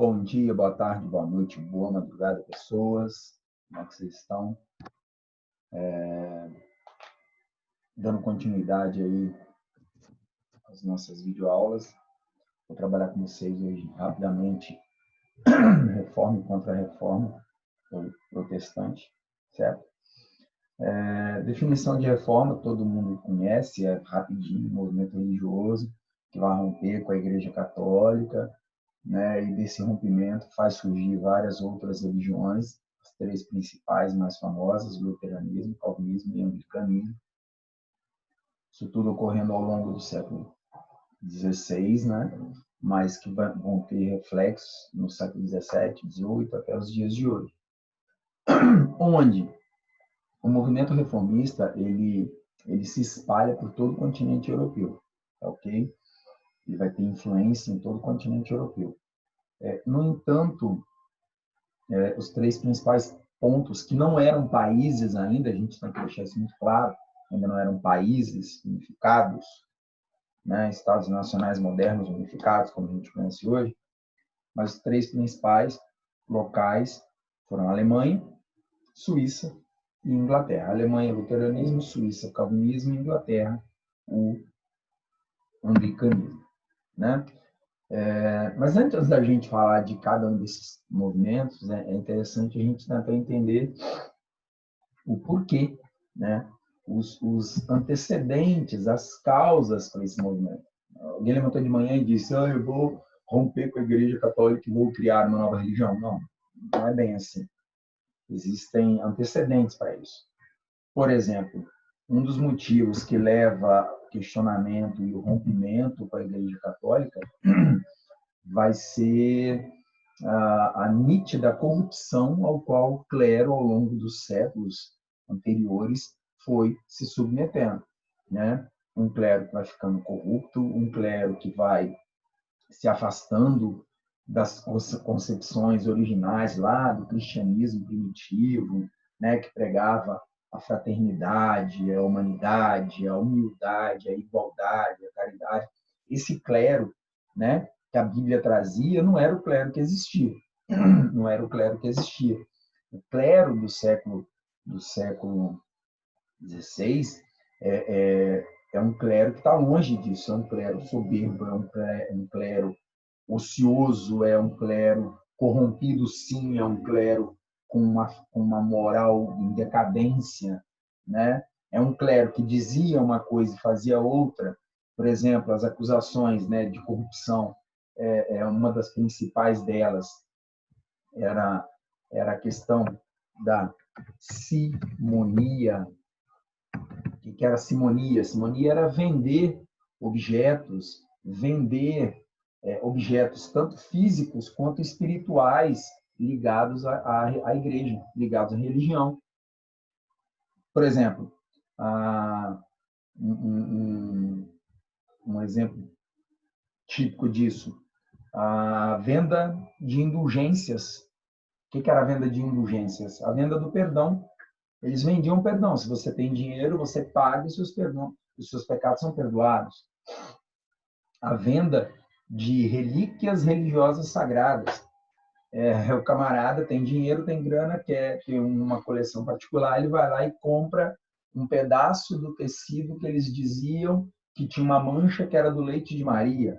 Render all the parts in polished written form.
Bom dia, boa tarde, boa noite, boa madrugada, pessoas. Como é que vocês estão? Dando continuidade aí às nossas videoaulas. Vou trabalhar com vocês hoje rapidamente reforma e contra-reforma protestante, certo? Definição de reforma, todo mundo conhece, é rapidinho, movimento religioso que vai romper com a Igreja Católica, né? E desse rompimento faz surgir várias outras religiões, as três principais mais famosas, luteranismo, calvinismo e anglicanismo. Isso tudo ocorrendo ao longo do século XVI, né? Mas que vão ter reflexos no século XVII, XVIII, até os dias de hoje. Onde o movimento reformista, ele se espalha por todo o continente europeu, ok? Ele vai ter influência em todo o continente europeu. No entanto, os três principais pontos, que não eram países ainda, a gente tem que deixar isso muito claro, ainda não eram países unificados, né, estados nacionais modernos unificados, como a gente conhece hoje, mas os três principais locais foram a Alemanha, Suíça e Inglaterra. A Alemanha, o luteranismo, Suíça, o calvinismo, e Inglaterra, o anglicanismo, né? Mas antes da gente falar de cada um desses movimentos, é interessante a gente tentar entender o porquê, né? Os antecedentes, as causas para esse movimento. Alguém levantou de manhã e disse: eu vou romper com a Igreja Católica e vou criar uma nova religião. Não, não é bem assim. Existem antecedentes para isso. Por exemplo, um dos motivos que leva ao questionamento e o rompimento com a Igreja Católica vai ser a nítida corrupção ao qual o clero, ao longo dos séculos anteriores, foi se submetendo, né? Um clero que vai ficando corrupto, um clero que vai se afastando das concepções originais lá do cristianismo primitivo, né? Que pregava a fraternidade, a humanidade, a humildade, a igualdade, a caridade. Esse clero, né, que a Bíblia trazia, não era o clero que existia. Não era o clero que existia. O clero do século XVI é um clero que está longe disso, é um clero soberbo, é um clero ocioso, é um clero corrompido, sim, é um clero com uma moral em decadência, né? É um clero que dizia uma coisa e fazia outra. Por exemplo, as acusações, né, de corrupção, uma das principais delas era a questão da simonia. O que era simonia? Simonia era vender objetos, objetos tanto físicos quanto espirituais ligados à igreja, ligados à religião. Por exemplo, um exemplo típico disso, a venda de indulgências. O que era a venda de indulgências? A venda do perdão. Eles vendiam perdão. Se você tem dinheiro, você paga e os seus pecados são perdoados. A venda de relíquias religiosas sagradas. O camarada tem dinheiro, tem grana, quer ter uma coleção particular, ele vai lá e compra um pedaço do tecido que eles diziam que tinha uma mancha que era do leite de Maria.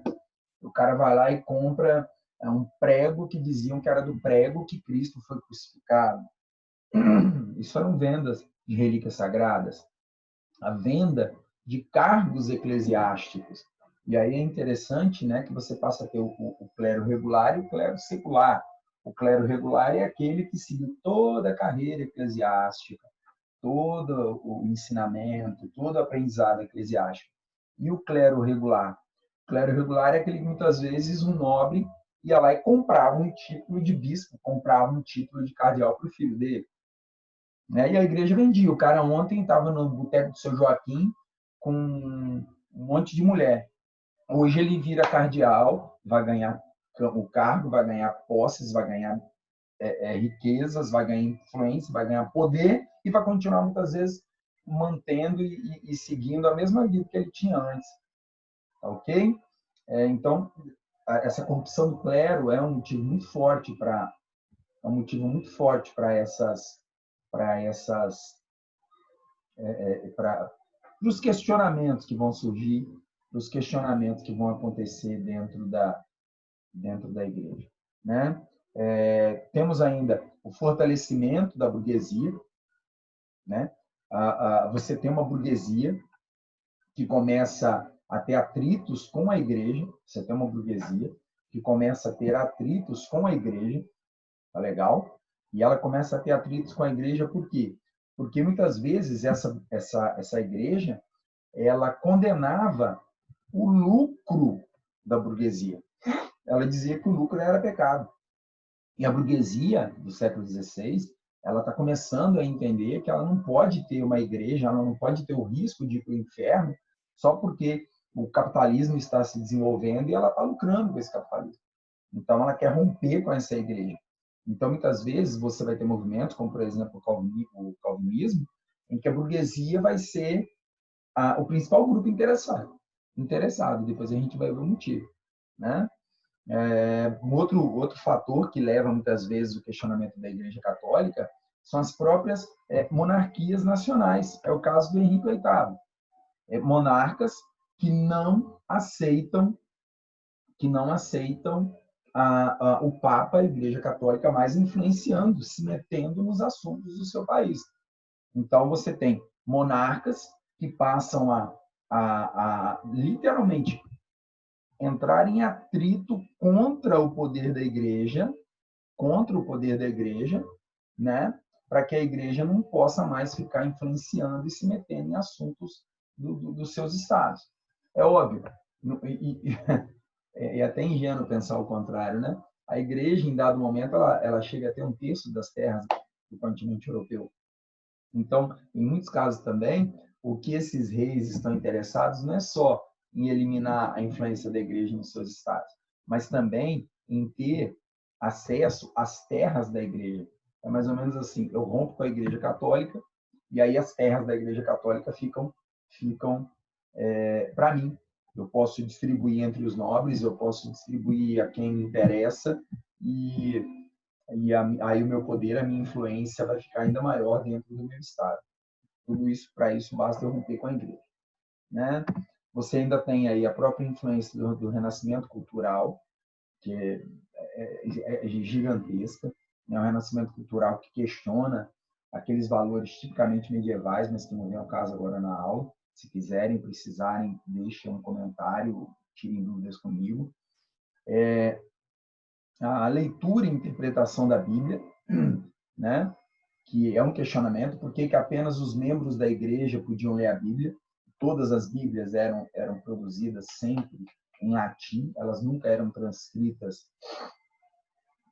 O cara vai lá e compra um prego que diziam que era do prego que Cristo foi crucificado. Isso eram vendas de relíquias sagradas. A venda de cargos eclesiásticos. E aí é interessante, né, que você passa a ter o clero regular e o clero secular. O clero regular é aquele que seguiu toda a carreira eclesiástica, todo o ensinamento, todo o aprendizado eclesiástico. E o clero regular? O clero regular é aquele que muitas vezes um nobre ia lá e comprava um título de bispo, comprava um título de cardeal para o filho dele. Né? E a igreja vendia. O cara ontem estava no boteco do seu Joaquim com um monte de mulher. Hoje ele vira cardeal, vai ganhar o cargo, vai ganhar posses, vai ganhar riquezas, vai ganhar influência, vai ganhar poder e vai continuar muitas vezes mantendo e seguindo a mesma vida que ele tinha antes. Tá ok? Então, essa corrupção do clero é um motivo muito forte para para os questionamentos que vão surgir, para os questionamentos que vão acontecer dentro da igreja, né? Temos ainda o fortalecimento da burguesia, né? Você tem uma burguesia que começa a ter atritos com a igreja, você tem uma burguesia que começa a ter atritos com a igreja, tá legal? E ela começa a ter atritos com a igreja por quê? Porque muitas vezes essa igreja, ela condenava o lucro da burguesia. Ela dizia que o lucro era pecado. E a burguesia do século XVI, ela está começando a entender que ela não pode ter uma igreja, ela não pode ter o risco de ir para o inferno só porque o capitalismo está se desenvolvendo e ela está lucrando com esse capitalismo. Então, ela quer romper com essa igreja. Então, muitas vezes, você vai ter movimentos, como, por exemplo, o calvinismo, em que a burguesia vai ser o principal grupo interessado. Depois a gente vai ver o motivo, né? Outro fator que leva muitas vezes o questionamento da Igreja Católica são as próprias monarquias nacionais. É o caso do Henrique VIII. Monarcas que não aceitam o Papa, a Igreja Católica, mais influenciando, se metendo nos assuntos do seu país. Então, você tem monarcas que passam a literalmente entrar em atrito contra o poder da igreja, né? Para que a igreja não possa mais ficar influenciando e se metendo em assuntos dos seus estados. É óbvio, é até ingênuo pensar o contrário, né? A igreja, em dado momento, ela chega a ter 1/3 das terras do continente europeu. Então, em muitos casos também, o que esses reis estão interessados não é só em eliminar a influência da igreja nos seus estados, mas também em ter acesso às terras da igreja. É mais ou menos assim, eu rompo com a igreja católica e aí as terras da igreja católica ficam para mim. Eu posso distribuir entre os nobres, eu posso distribuir a quem me interessa e aí o meu poder, a minha influência vai ficar ainda maior dentro do meu estado. Tudo isso, para isso, basta eu romper com a igreja, né? Você ainda tem aí a própria influência do renascimento cultural, que é gigantesca, é um renascimento cultural que questiona aqueles valores tipicamente medievais, mas que não vem ao caso agora na aula. Se quiserem, precisarem, deixem um comentário, tirem dúvidas comigo. A leitura e interpretação da Bíblia, né? Que é um questionamento, por que apenas os membros da igreja podiam ler a Bíblia? Todas as Bíblias eram produzidas sempre em latim, elas nunca eram transcritas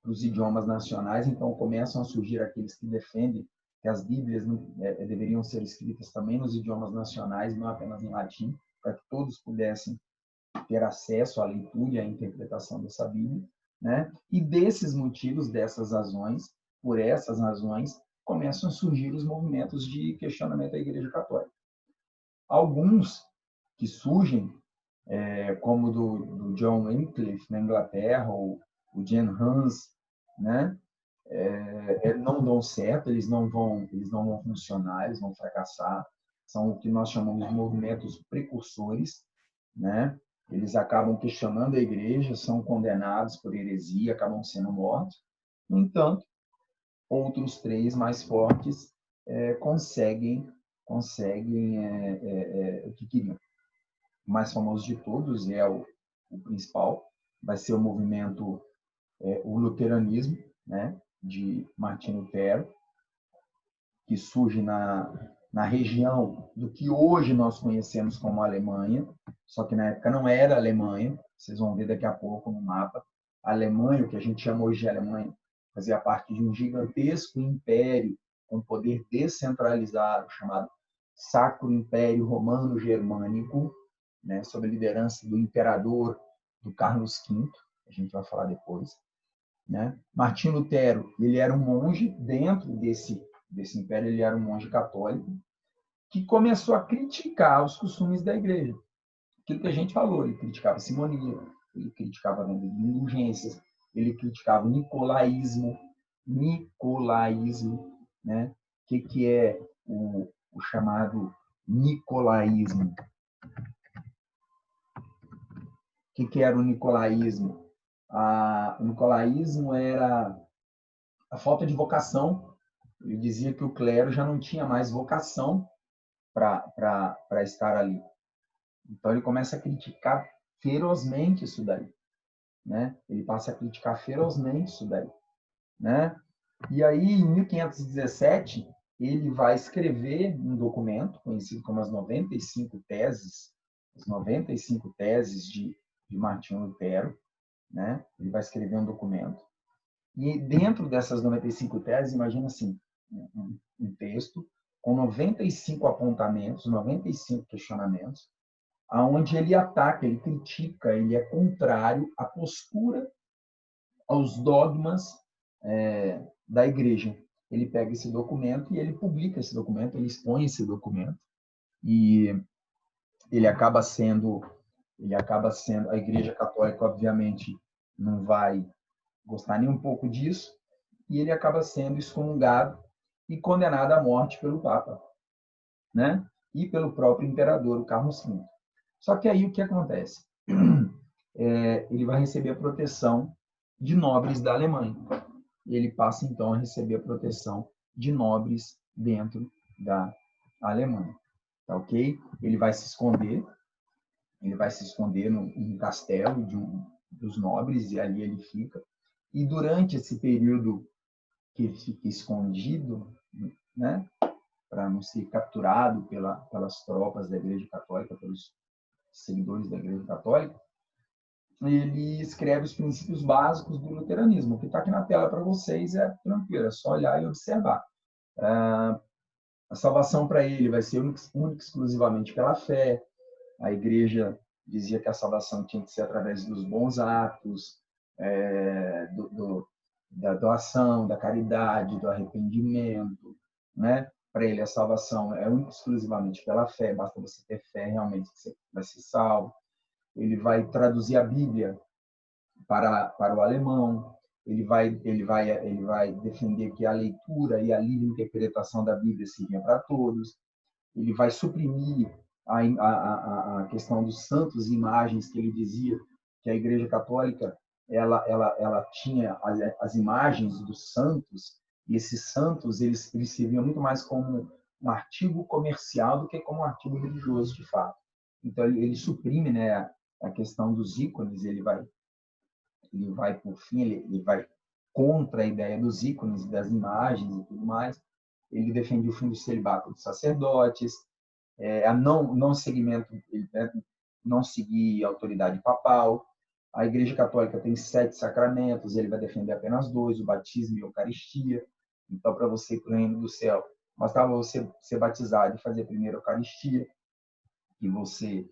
para os idiomas nacionais, então começam a surgir aqueles que defendem que as Bíblias deveriam ser escritas também nos idiomas nacionais, não apenas em latim, para que todos pudessem ter acesso à leitura e à interpretação dessa Bíblia, né? E desses motivos, por essas razões, começam a surgir os movimentos de questionamento da Igreja Católica. Alguns que surgem, como do John Wycliffe na Inglaterra, ou o Jan Hus, né? Não dão certo, eles não vão funcionar, eles vão fracassar. São o que nós chamamos de movimentos precursores, né? Eles acabam questionando a igreja, são condenados por heresia, acabam sendo mortos. No entanto, outros 3 mais fortes conseguem o que queriam. O mais famoso de todos é o principal, vai ser o movimento, o luteranismo, né, de Martinho Lutero, que surge na região do que hoje nós conhecemos como Alemanha, só que na época não era Alemanha, vocês vão ver daqui a pouco no mapa. A Alemanha, o que a gente chama hoje de Alemanha, fazia parte de um gigantesco império com poder descentralizado, chamado Sacro Império Romano Germânico, né, sob a liderança do imperador do Carlos V, a gente vai falar depois. Né? Martinho Lutero, ele era um monge dentro desse império, ele era um monge católico, que começou a criticar os costumes da igreja. Aquilo que a gente falou, ele criticava a simonia, ele criticava a venda de indulgências, ele criticava o nicolaísmo, né? O que é o chamado nicolaísmo? O que era o nicolaísmo? O nicolaísmo era a falta de vocação. Ele dizia que o clero já não tinha mais vocação para estar ali. Então, ele começa a criticar ferozmente isso daí, né? Ele passa a criticar ferozmente isso daí, né? E aí, em 1517, ele vai escrever um documento conhecido como as 95 Teses, as 95 Teses de Martinho Lutero, né? Ele vai escrever um documento. E dentro dessas 95 teses, imagina assim, um texto com 95 apontamentos, 95 questionamentos, aonde ele ataca, ele critica, ele é contrário à postura, aos dogmas da igreja. Ele pega esse documento e ele publica esse documento, ele expõe esse documento e ele acaba sendo, a Igreja Católica, obviamente, não vai gostar nem um pouco disso, e ele acaba sendo excomungado e condenado à morte pelo Papa, né? E pelo próprio imperador, o Carlos V. Só que aí o que acontece? Ele vai receber a proteção de nobres da Alemanha. E ele passa, então, a receber a proteção de nobres dentro da Alemanha. Tá ok? Ele vai se esconder num castelo dos nobres, e ali ele fica. E durante esse período que ele fica escondido, né, para não ser capturado pelas tropas da Igreja Católica, pelos seguidores da Igreja Católica, ele escreve os princípios básicos do luteranismo. O que está aqui na tela para vocês é tranquilo, é só olhar e observar. A salvação para ele vai ser única e exclusivamente pela fé. A Igreja dizia que a salvação tinha que ser através dos bons atos, da doação, da caridade, do arrependimento, né? Para ele, a salvação é única e exclusivamente pela fé, basta você ter fé realmente que você vai ser salvo. Ele vai traduzir a Bíblia para o alemão, ele vai defender que a leitura e a livre interpretação da Bíblia seriam para todos, ele vai suprimir a questão dos santos e imagens, que ele dizia que a Igreja Católica ela tinha as imagens dos santos, e esses santos eles serviam muito mais como um artigo comercial do que como um artigo religioso de fato. Então ele suprime, né, a questão dos ícones, ele vai por fim, ele vai contra a ideia dos ícones, das imagens e tudo mais. Ele defende o fim do celibato dos sacerdotes, a não seguimento, não seguir a autoridade papal. A Igreja Católica tem 7 sacramentos, ele vai defender apenas 2, o batismo e a Eucaristia. Então, para você ir para o reino do céu, bastava você ser batizado e fazer primeiro a Eucaristia, e você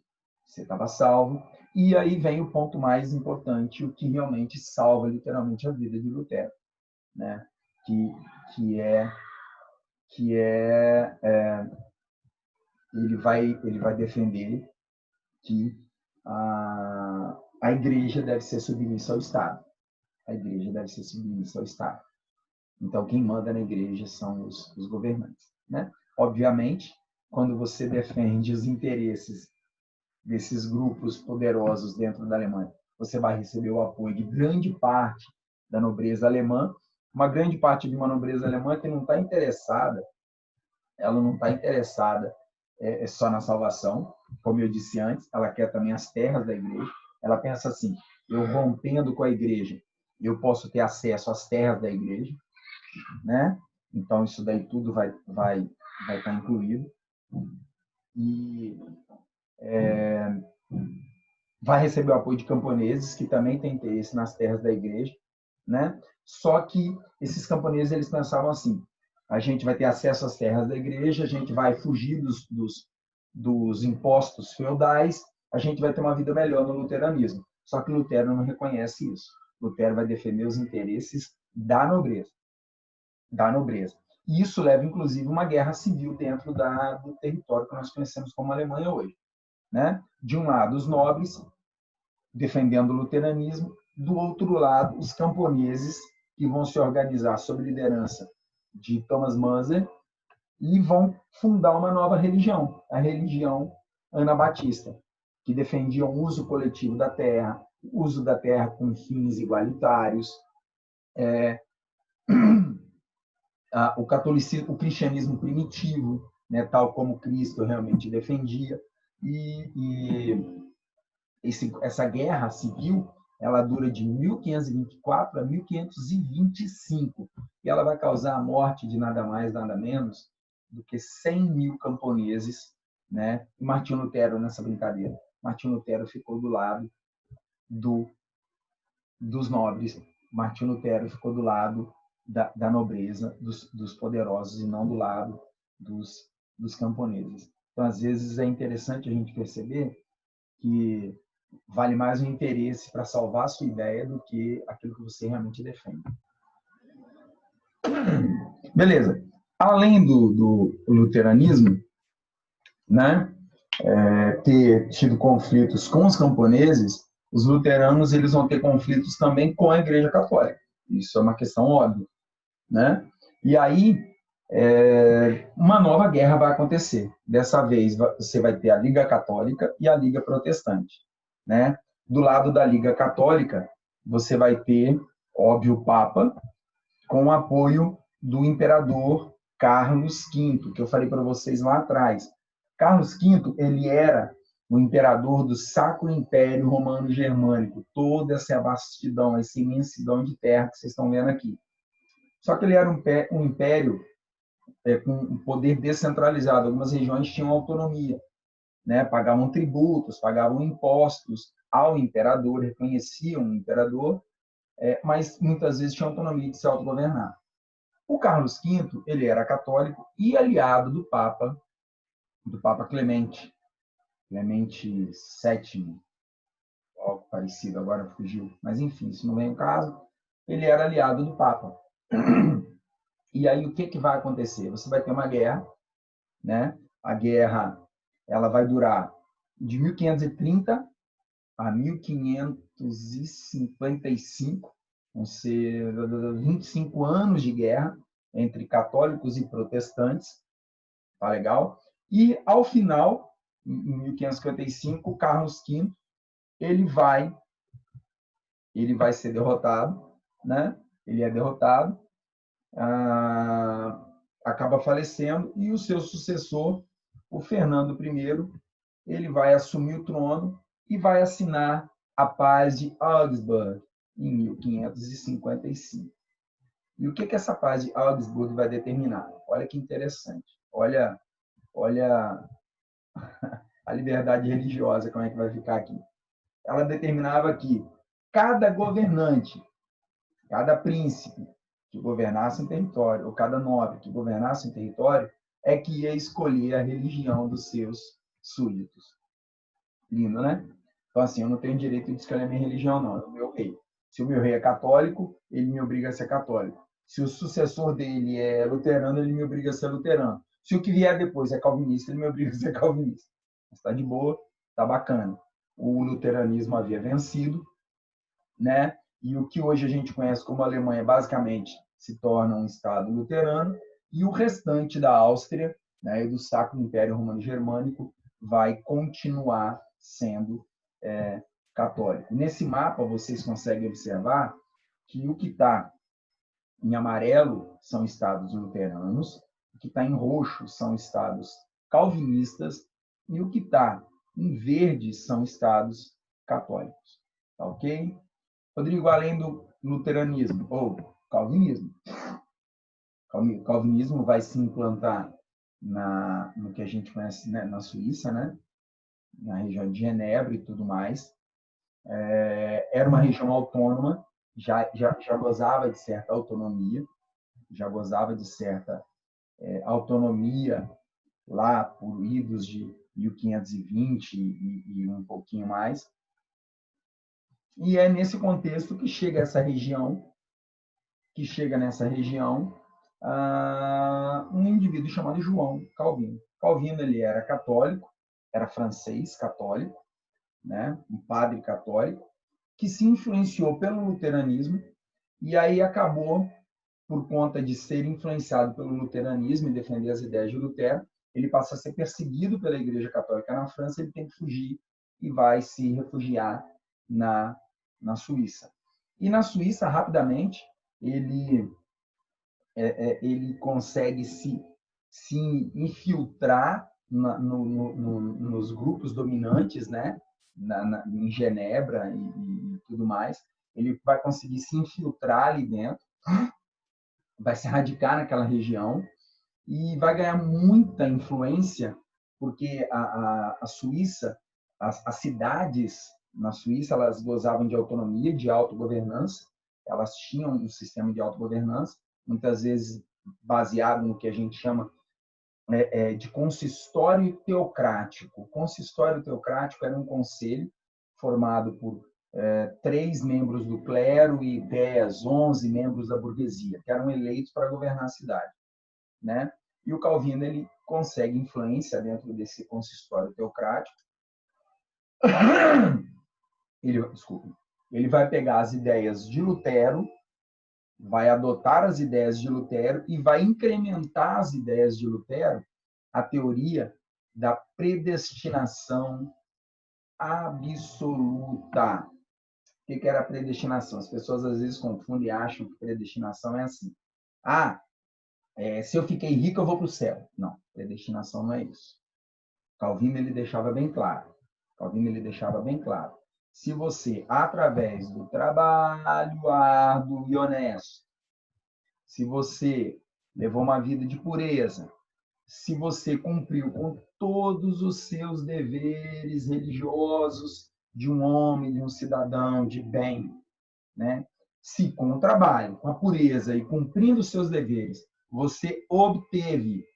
estava salvo. E aí vem o ponto mais importante, o que realmente salva literalmente a vida de Lutero, né? Que é ele vai defender que a igreja deve ser submissa ao Estado. A igreja deve ser submissa ao Estado. Então, quem manda na igreja são os governantes, né? Obviamente, quando você defende os interesses desses grupos poderosos dentro da Alemanha, você vai receber o apoio de grande parte da nobreza alemã, uma grande parte de uma nobreza alemã que não está interessada, ela não está interessada só na salvação, como eu disse antes, ela quer também as terras da igreja. Ela pensa assim: eu rompendo com a igreja, eu posso ter acesso às terras da igreja, né? Então isso daí tudo vai estar incluído. E vai receber o apoio de camponeses que também têm interesse nas terras da igreja, né? Só que esses camponeses eles pensavam assim: a gente vai ter acesso às terras da igreja, a gente vai fugir dos impostos feudais, a gente vai ter uma vida melhor no luteranismo. Só que Lutero não reconhece isso. Lutero vai defender os interesses da nobreza. E isso leva, inclusive, uma guerra civil dentro do território que nós conhecemos como Alemanha hoje, né? De um lado, os nobres, defendendo o luteranismo. Do outro lado, os camponeses, que vão se organizar sob liderança de Thomas Manzer e vão fundar uma nova religião, a religião anabatista, que defendia o uso coletivo da terra, o uso da terra com fins igualitários, o catolicismo, o cristianismo primitivo, né, tal como Cristo realmente defendia, essa guerra civil ela dura de 1524 a 1525 e ela vai causar a morte de nada mais, nada menos do que 100 mil camponeses, né? E Martinho Lutero nessa brincadeira. Martinho Lutero ficou do lado dos nobres. Martinho Lutero ficou do lado da nobreza, dos poderosos, e não do lado dos camponeses. Então, às vezes, é interessante a gente perceber que vale mais o interesse para salvar a sua ideia do que aquilo que você realmente defende. Beleza. Além do luteranismo, né, ter tido conflitos com os camponeses, os luteranos eles vão ter conflitos também com a Igreja Católica. Isso é uma questão óbvia, né? E aí uma nova guerra vai acontecer. Dessa vez você vai ter a Liga Católica e a Liga Protestante, né? Do lado da Liga Católica você vai ter, óbvio, o Papa, com o apoio do imperador Carlos V, que eu falei para vocês lá atrás. Carlos V, ele era o imperador do Sacro Império Romano Germânico, toda essa vastidão, essa imensidão de terra que vocês estão vendo aqui. Só que ele era um império com um poder descentralizado. Algumas regiões tinham autonomia, né? Pagavam tributos, pagavam impostos ao imperador, reconheciam o imperador, mas muitas vezes tinham autonomia de se autogovernar. O Carlos V, ele era católico e aliado do Papa Clemente VII, algo parecido, agora fugiu, mas enfim, isso não vem ao caso. Ele era aliado do Papa. E aí o que vai acontecer? Você vai ter uma guerra, né? A guerra ela vai durar de 1530 a 1555, vão ser 25 anos de guerra entre católicos e protestantes, tá legal? E ao final, em 1555, Carlos V ele vai ser derrotado, né? Ele é derrotado, acaba falecendo e o seu sucessor, o Fernando I, ele vai assumir o trono e vai assinar a Paz de Augsburg em 1555. E o que essa Paz de Augsburg vai determinar? Olha que interessante. Olha a liberdade religiosa, como é que vai ficar aqui. Ela determinava que cada governante, cada príncipe que governasse um território, ou cada nobre que governasse um território, é que ia escolher a religião dos seus súditos. Lindo, né? Então, assim, eu não tenho direito de escolher a minha religião, não. É o meu rei. Se o meu rei é católico, ele me obriga a ser católico. Se o sucessor dele é luterano, ele me obriga a ser luterano. Se o que vier depois é calvinista, ele me obriga a ser calvinista. Está de boa, está bacana. O luteranismo havia vencido, né? E o que hoje a gente conhece como Alemanha, basicamente, se torna um Estado luterano, e o restante da Áustria, né, e do Sacro Império Romano Germânico, vai continuar sendo católico. Nesse mapa, vocês conseguem observar que o que está em amarelo são estados luteranos, o que está em roxo são estados calvinistas, e o que está em verde são estados católicos. Tá ok? Rodrigo, além do luteranismo ou calvinismo, o calvinismo vai se implantar no que a gente conhece, né, na Suíça, né, na região de Genebra e tudo mais. Era uma região autônoma, já gozava de certa autonomia, autonomia lá por idos de 1520 e um pouquinho mais. E é nesse contexto que chega nessa região um indivíduo chamado João Calvino. Calvino ele era católico, era francês católico, né? Um padre católico, que se influenciou pelo luteranismo e aí acabou, por conta de ser influenciado pelo luteranismo e defender as ideias de Lutero, ele passa a ser perseguido pela Igreja Católica na França, ele tem que fugir e vai se refugiar na Suíça. E na Suíça, rapidamente, ele consegue se infiltrar nos grupos dominantes, né? Em Genebra e tudo mais. Ele vai conseguir se infiltrar ali dentro, vai se radicar naquela região e vai ganhar muita influência, porque a Suíça, as cidades na Suíça, elas gozavam de autonomia, de autogovernança, elas tinham um sistema de autogovernança, muitas vezes baseado no que a gente chama de consistório teocrático. O consistório teocrático era um conselho formado por 3 membros do clero e 10, 11 membros da burguesia, que eram eleitos para governar a cidade, né? E o Calvino ele consegue influência dentro desse consistório teocrático. Ele vai pegar as ideias de Lutero, vai adotar as ideias de Lutero e vai incrementar as ideias de Lutero, a teoria da predestinação absoluta. O que era a predestinação? As pessoas às vezes confundem e acham que predestinação é assim. Se eu fiquei rico, eu vou para o céu. Não, predestinação não é isso. Calvino ele deixava bem claro. Se você, através do trabalho árduo e honesto, se você levou uma vida de pureza, se você cumpriu com todos os seus deveres religiosos de um homem, de um cidadão de bem, né? Se com o trabalho, com a pureza e cumprindo os seus deveres, você obteve,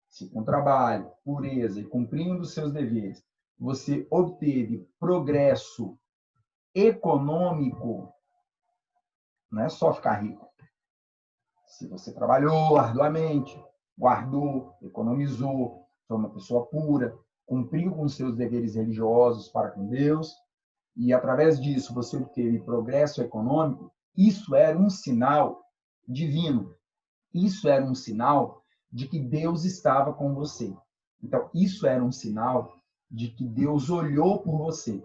se com trabalho, pureza e cumprindo os seus deveres, você obteve progresso econômico, não é só ficar rico. Se você trabalhou arduamente, guardou, economizou, foi uma pessoa pura, cumpriu com seus deveres religiosos para com Deus, e através disso você obteve progresso econômico, isso era um sinal divino. Isso era um sinal de que Deus estava com você. Então, isso era um sinal de que Deus olhou por você.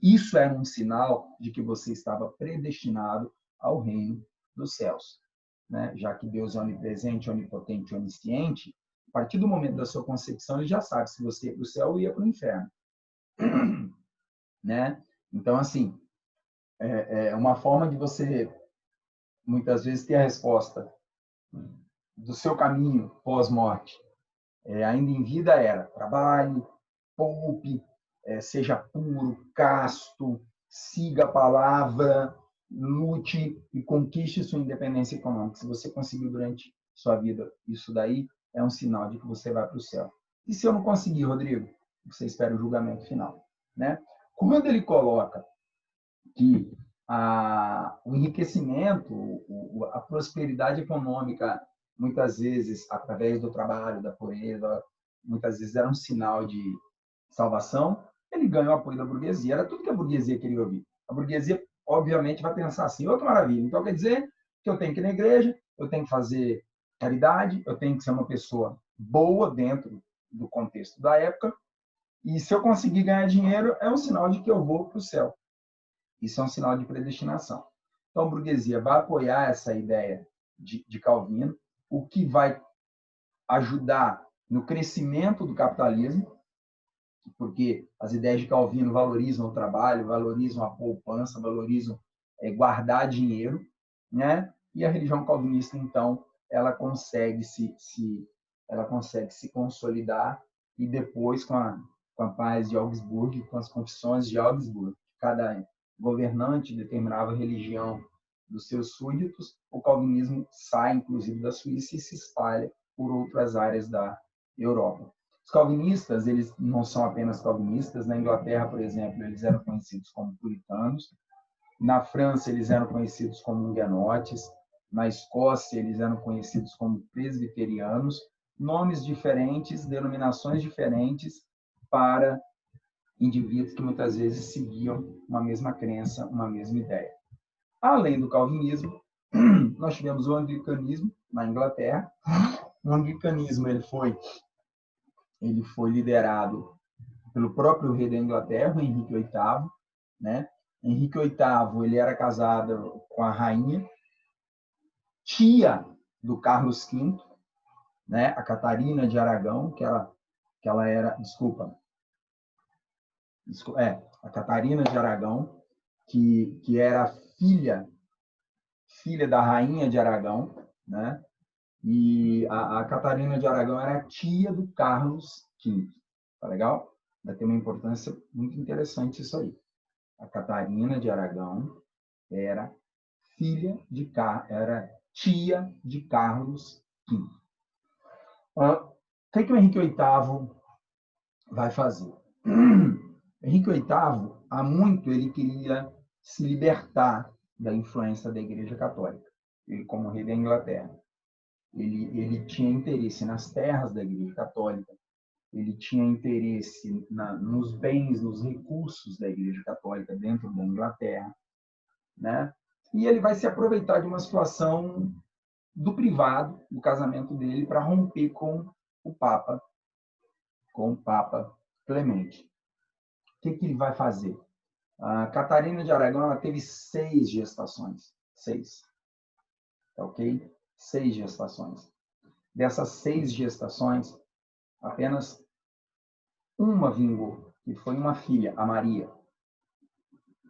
Isso era um sinal de que você estava predestinado ao reino dos céus, né? Já que Deus é onipresente, onipotente, onisciente, a partir do momento da sua concepção, ele já sabe se você ia para o céu ou ia para o inferno, né? Então, assim, é uma forma de você, muitas vezes, ter a resposta do seu caminho pós-morte. Ainda em vida era trabalhe, poupe, seja puro, casto, siga a palavra, lute e conquiste sua independência econômica. Se você conseguiu durante sua vida isso daí, é um sinal de que você vai para o céu. E se eu não conseguir, Rodrigo? Você espera o julgamento final, né? Quando ele coloca que o enriquecimento, a prosperidade econômica, muitas vezes, através do trabalho, da pureza, muitas vezes era um sinal de salvação, ele ganha o apoio da burguesia. Era tudo que a burguesia queria ouvir. A burguesia, obviamente, vai pensar assim, outra maravilha. Então, quer dizer que eu tenho que ir na igreja, eu tenho que fazer caridade, eu tenho que ser uma pessoa boa dentro do contexto da época, e se eu conseguir ganhar dinheiro, é um sinal de que eu vou para o céu. Isso é um sinal de predestinação. Então, a burguesia vai apoiar essa ideia de Calvino, o que vai ajudar no crescimento do capitalismo, porque as ideias de Calvino valorizam o trabalho, valorizam a poupança, valorizam guardar dinheiro, né? E a religião calvinista, então, ela consegue se consolidar e depois com a paz de Augsburgo, com as confissões de Augsburgo, cada governante determinava a religião dos seus súditos, o calvinismo sai, inclusive, da Suíça e se espalha por outras áreas da Europa. Os calvinistas, eles não são apenas calvinistas. Na Inglaterra, por exemplo, eles eram conhecidos como puritanos. Na França, eles eram conhecidos como huguenotes. Na Escócia, eles eram conhecidos como presbiterianos. Nomes diferentes, denominações diferentes para indivíduos que muitas vezes seguiam uma mesma crença, uma mesma ideia. Além do calvinismo, nós tivemos o anglicanismo na Inglaterra. O anglicanismo ele foi liderado pelo próprio rei da Inglaterra, o Henrique VIII, né? Henrique VIII ele era casado com a rainha, tia do Carlos V, né? A Catarina de Aragão, que ela era, a Catarina de Aragão, que era filha da rainha de Aragão, né? E a Catarina de Aragão era tia do Carlos V. Tá legal? Vai ter uma importância muito interessante isso aí. A Catarina de Aragão era era tia de Carlos V. O que o Henrique VIII vai fazer? Henrique VIII, há muito, ele queria se libertar da influência da Igreja Católica. Ele, como rei da Inglaterra, ele tinha interesse nas terras da Igreja Católica, ele tinha interesse nos bens, nos recursos da Igreja Católica dentro da Inglaterra, né? E ele vai se aproveitar de uma situação do privado, do casamento dele, para romper com o Papa Clemente. O que ele vai fazer? A Catarina de Aragão ela teve 6 gestações. 6. Ok? 6 gestações. Dessas 6 gestações, apenas uma vingou, que foi uma filha, a Maria.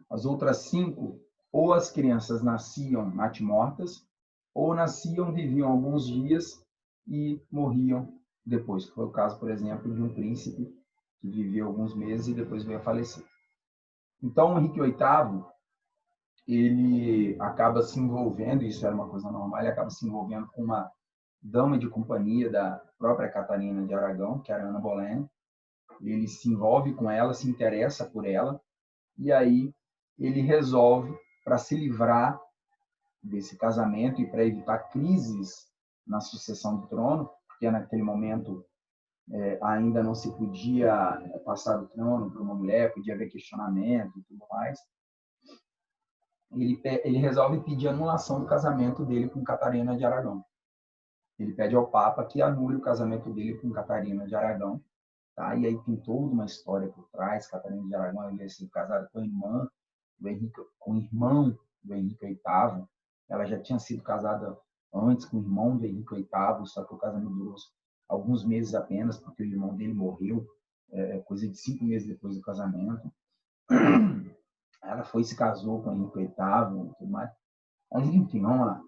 As outras 5, ou as crianças nasciam natimortas, ou nasciam, viviam alguns dias e morriam depois. Foi o caso, por exemplo, de um príncipe que viveu alguns meses e depois veio a falecer. Então, o Henrique VIII, ele acaba se envolvendo, isso era uma coisa normal, ele acaba se envolvendo com uma dama de companhia da própria Catarina de Aragão, que era Ana Bolena. Ele se envolve com ela, se interessa por ela, e aí ele resolve, para se livrar desse casamento e para evitar crises na sucessão do trono, porque naquele momento ainda não se podia passar o trono para uma mulher, podia haver questionamento e tudo mais, ele resolve pedir anulação do casamento dele com Catarina de Aragão. Ele pede ao Papa que anule o casamento dele com Catarina de Aragão. Tá? E aí tem toda uma história por trás. Catarina de Aragão havia sido casada com a irmã com o irmão do Henrique VIII. Ela já tinha sido casada antes com o irmão do Henrique VIII, só que o casamento durou alguns meses apenas, porque o irmão dele morreu, coisa de 5 meses depois do casamento. Ela foi e se casou com o Henrique VIII e tudo mais. Mas, enfim, vamos lá.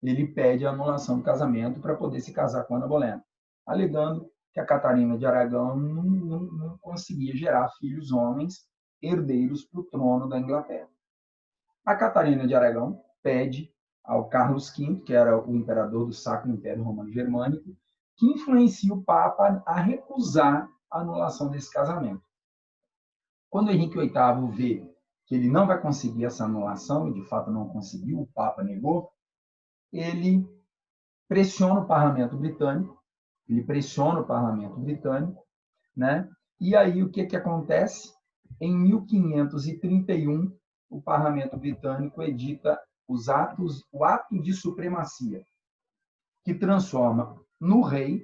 Ele pede a anulação do casamento para poder se casar com Ana Bolena, alegando que a Catarina de Aragão não conseguia gerar filhos homens herdeiros para o trono da Inglaterra. A Catarina de Aragão pede ao Carlos V, que era o imperador do Sacro Império Romano Germânico, que influencia o Papa a recusar a anulação desse casamento. Quando Henrique VIII vê que ele não vai conseguir essa anulação, e de fato não conseguiu, o Papa negou, ele pressiona o parlamento britânico, né? E aí o que acontece? Em 1531, o parlamento britânico edita o ato de supremacia, que transforma no rei,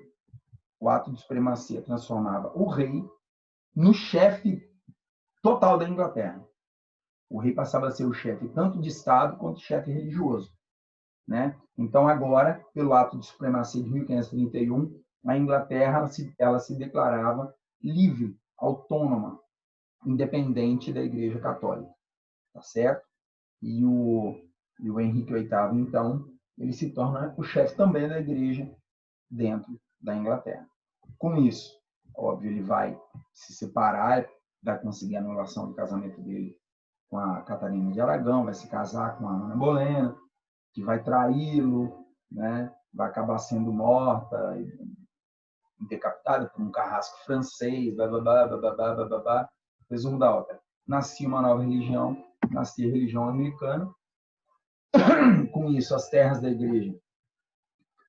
o ato de supremacia transformava o rei no chefe total da Inglaterra. O rei passava a ser o chefe tanto de Estado quanto chefe religioso, né? Então, agora, pelo ato de supremacia de 1531, a Inglaterra ela se declarava livre, autônoma, independente da Igreja Católica, tá certo? E o Henrique VIII, então, ele se torna o chefe também da Igreja dentro da Inglaterra. Com isso, óbvio, ele vai se separar, vai conseguir a anulação do casamento dele com a Catarina de Aragão, vai se casar com a Ana Bolena, que vai traí-lo, né? Vai acabar sendo morta, decapitada por um carrasco francês, blá, blá, blá, blá, blá, blá, blá, blá. Resumo da ópera. Nascia uma nova religião, nascia a religião anglicana. Com isso, as terras da Igreja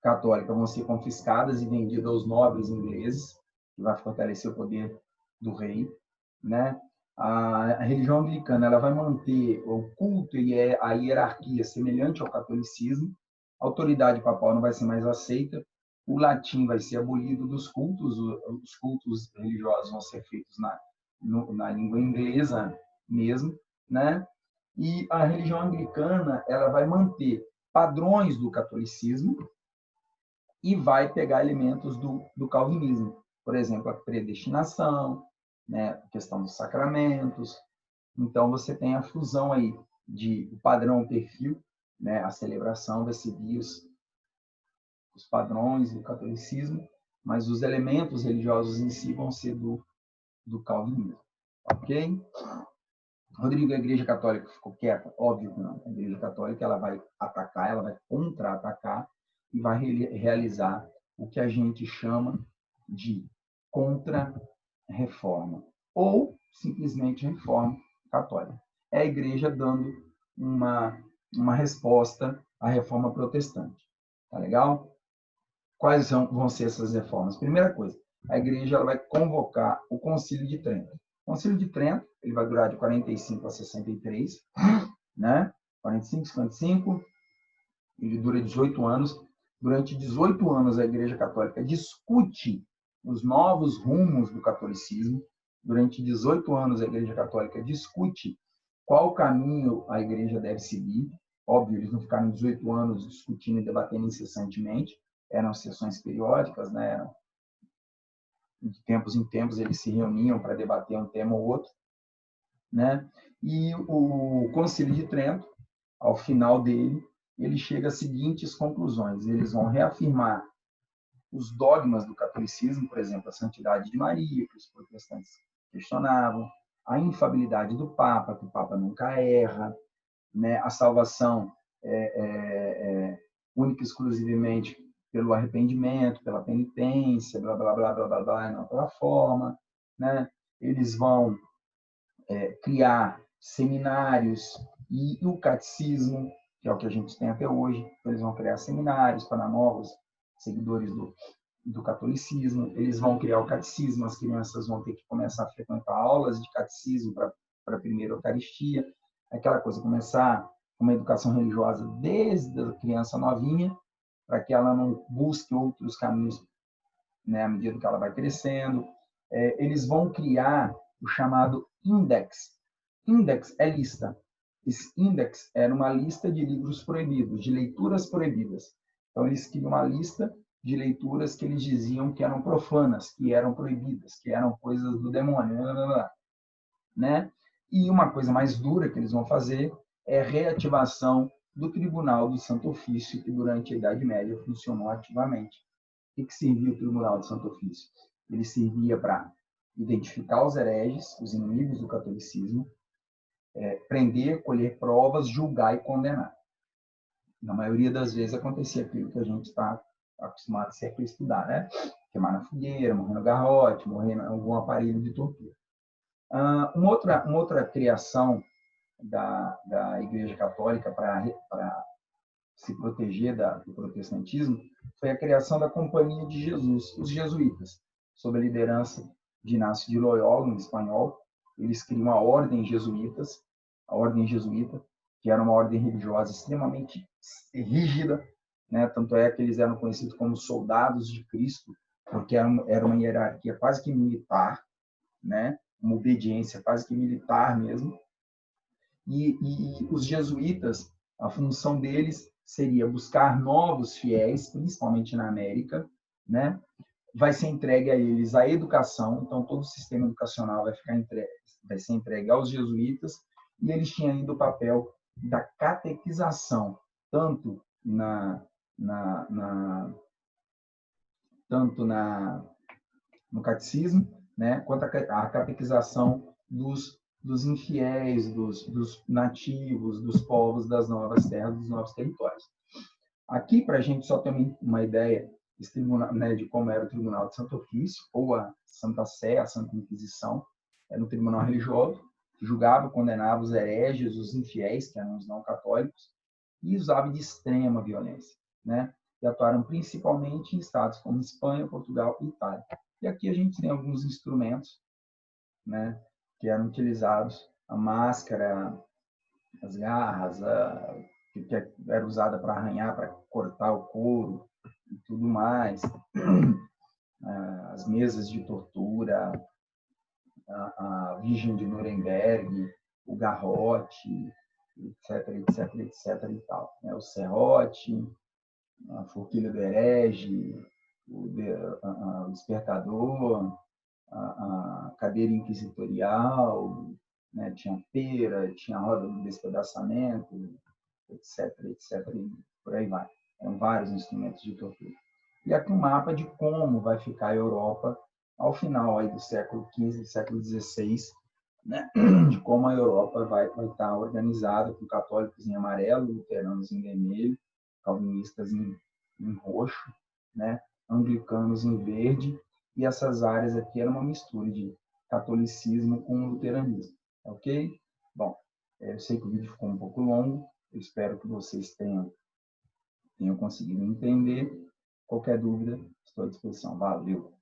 Católica vão ser confiscadas e vendidas aos nobres ingleses, que vai fortalecer o poder do rei, né? A religião anglicana ela vai manter o culto e a hierarquia semelhante ao catolicismo. A autoridade papal não vai ser mais aceita. O latim vai ser abolido dos cultos. Os cultos religiosos vão ser feitos na língua inglesa mesmo, né? E a religião anglicana ela vai manter padrões do catolicismo e vai pegar elementos do calvinismo, por exemplo, a predestinação, né, a questão dos sacramentos. Então, você tem a fusão aí de o padrão, o perfil, né, a celebração vai seguir os padrões do catolicismo, mas os elementos religiosos em si vão ser do calvinismo. Ok? Rodrigo, a Igreja Católica ficou quieta? Óbvio que não. A Igreja Católica ela vai atacar, ela vai contra-atacar e vai realizar o que a gente chama de contra-reforma ou simplesmente reforma católica. É a Igreja dando uma resposta à reforma protestante. Tá legal? Quais vão ser essas reformas? Primeira coisa, a Igreja ela vai convocar o Concílio de Trento. O Concílio de Trento ele vai durar de 45 a 63, né? 45, 55, ele dura 18 anos. Durante 18 anos, a Igreja Católica discute os novos rumos do catolicismo. Durante 18 anos, a Igreja Católica discute qual caminho a Igreja deve seguir. Óbvio, eles não ficaram 18 anos discutindo e debatendo incessantemente. Eram sessões periódicas, né? De tempos em tempos, eles se reuniam para debater um tema ou outro, né? E o Concílio de Trento, ao final dele, ele chega às seguintes conclusões. Eles vão reafirmar os dogmas do catolicismo, por exemplo, a santidade de Maria, que os protestantes questionavam, a infabilidade do Papa, que o Papa nunca erra, né? A salvação única e exclusivamente pelo arrependimento, pela penitência, blá, blá, blá, blá, blá, blá, não pela forma, né? Eles vão criar seminários e o catecismo, que é o que a gente tem até hoje. Eles vão criar seminários para novos seguidores do catolicismo. Eles vão criar o catecismo, as crianças vão ter que começar a frequentar aulas de catecismo para a primeira Eucaristia. Aquela coisa, começar uma educação religiosa desde a criança novinha, para que ela não busque outros caminhos, né, à medida que ela vai crescendo. Eles vão criar o chamado Index. Index é lista. Esse Index era uma lista de livros proibidos, de leituras proibidas. Então, eles criam uma lista de leituras que eles diziam que eram profanas, que eram proibidas, que eram coisas do demônio, né? E uma coisa mais dura que eles vão fazer é a reativação do Tribunal do Santo Ofício, que durante a Idade Média funcionou ativamente. O que servia o Tribunal do Santo Ofício? Ele servia para identificar os hereges, os inimigos do catolicismo, prender, colher provas, julgar e condenar. Na maioria das vezes acontecia aquilo que a gente está acostumado sempre a estudar, né? Queimar na fogueira, morrer no garrote, morrer em algum aparelho de tortura. Uma outra criação da Igreja Católica para se proteger do protestantismo foi a criação da Companhia de Jesus, os jesuítas, sob a liderança de Inácio de Loyola, um espanhol. Eles criam a Ordem Jesuíta, que era uma ordem religiosa extremamente rígida, né? Tanto é que eles eram conhecidos como soldados de Cristo, porque era uma hierarquia quase que militar, né? Uma obediência quase que militar mesmo. E os jesuítas, a função deles seria buscar novos fiéis, principalmente na América, né? Vai ser entregue a eles a educação, então todo o sistema educacional vai ser entregue aos jesuítas, e eles tinham ainda o papel da catequização, tanto no catecismo, né, quanto a catequização dos infiéis, dos nativos, dos povos das novas terras, dos novos territórios. Aqui, para a gente só ter uma ideia né, de como era o Tribunal de Santo Ofício, ou a Santa Sé, a Santa Inquisição, era um tribunal religioso, que julgava e condenava os hereges, os infiéis, que eram os não católicos, e usava de extrema violência, né? E atuaram principalmente em estados como Espanha, Portugal e Itália. E aqui a gente tem alguns instrumentos, né, que eram utilizados, a máscara, as garras, que era usada para arranhar, para cortar o couro e tudo mais, as mesas de tortura, a Virgem de Nuremberg, o garrote, etc, etc, etc e tal. O serrote, a forquilha do herege, o despertador, a cadeira inquisitorial, né? Tinha pera, tinha roda do despedaçamento, etc, etc, e por aí vai. Eram vários instrumentos de tortura. E aqui um mapa de como vai ficar a Europa ao final aí do século XV, século XVI, né? De como a Europa vai estar organizada, com católicos em amarelo, luteranos em vermelho, calvinistas em roxo, né? Anglicanos em verde, e essas áreas aqui eram uma mistura de catolicismo com luteranismo, ok? Bom, eu sei que o vídeo ficou um pouco longo, eu espero que vocês tenham conseguido entender. Qualquer dúvida, estou à disposição. Valeu!